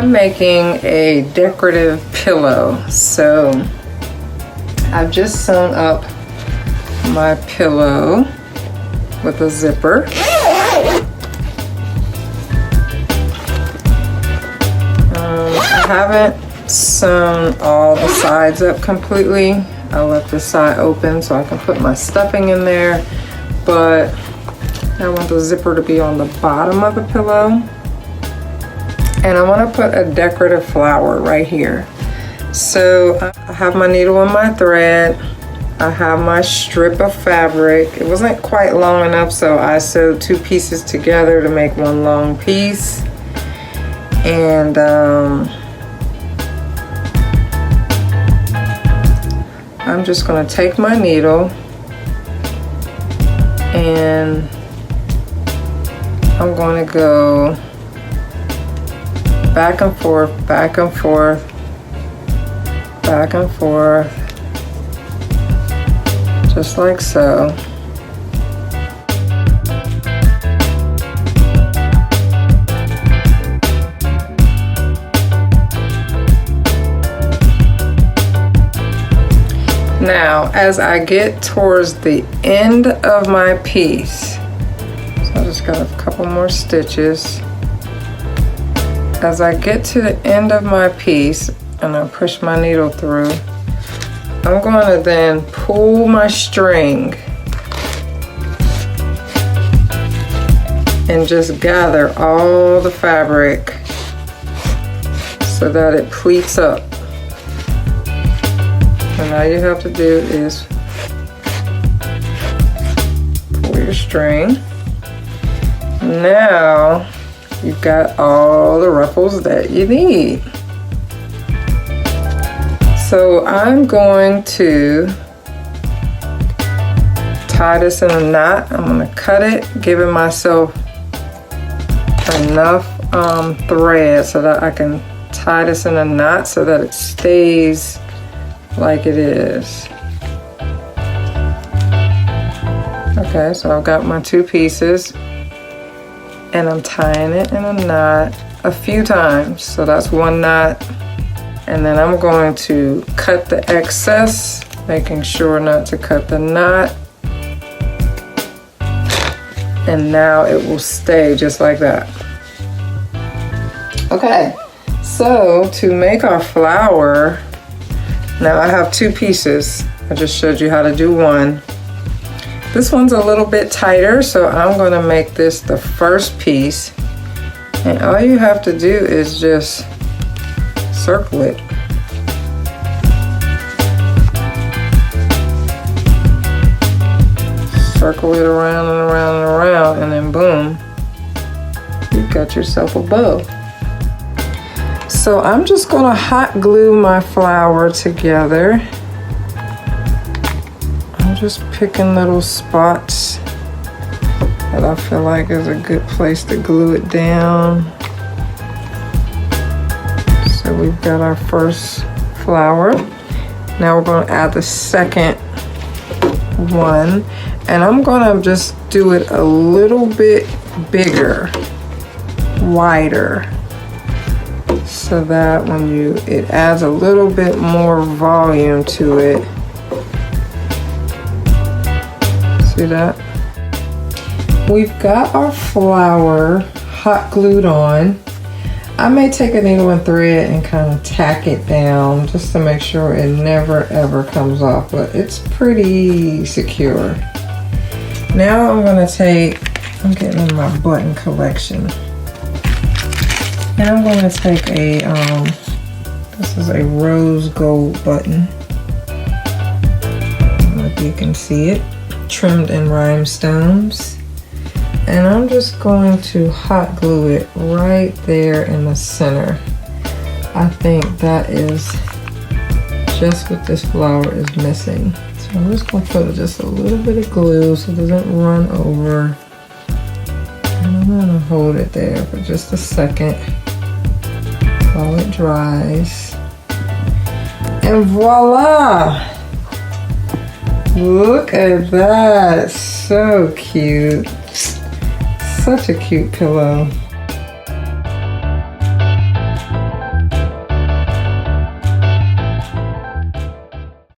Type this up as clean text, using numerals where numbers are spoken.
I'm making a decorative pillow. So I've just sewn up my pillow with a zipper. I haven't sewn all the sides up completely. I left this side open so I can put my stuffing in there, but I want the zipper to be on the bottom of the pillow. And I want to put a decorative flower right here. So I have my needle and my thread. I have my strip of fabric. It wasn't quite long enough, so I sewed 2 pieces together to make one long piece. And I'm just going to take my needle and I'm going to go back and forth, back and forth, back and forth, just like so. Now, as I get towards the end of my piece, so I just got a couple more stitches. As I get to the end of my piece and I push my needle through, I'm going to then pull my string and just gather all the fabric so that it pleats up. And all you have to do is pull your string. Now you've got all the ruffles that you need. So I'm going to tie this in a knot. I'm going to cut it, giving myself enough thread so that I can tie this in a knot so that it stays like it is. Okay, so I've got my 2 pieces and I'm tying it in a knot a few times. So that's 1 knot. And then I'm going to cut the excess, making sure not to cut the knot. And now it will stay just like that. Okay, so to make our flower, now I have 2 pieces. I just showed you how to do one. This one's a little bit tighter, so I'm going to make this the first piece. And all you have to do is just circle it. Circle it around and around and around, and then boom, you've got yourself a bow. So I'm just going to hot glue my flower together. I'm just picking little spots that I feel like is a good place to glue it down. So we've got our first flower. Now we're going to add the second one, and I'm going to just do it a little bit bigger, wider, so that when it adds a little bit more volume to it. See that? We've got our flower hot glued on. I may take a needle and thread and kind of tack it down just to make sure it never ever comes off, but it's pretty secure. Now I'm gonna I'm getting in my button collection. And I'm gonna take this is a rose gold button. I don't know if you can see it, trimmed in rhinestones. And I'm just going to hot glue it right there in the center. I think that is just what this flower is missing. So I'm just going to put just a little bit of glue so it doesn't run over. And I'm going to hold it there for just a second while it dries. And voila! Look at that, so cute. Such a cute pillow.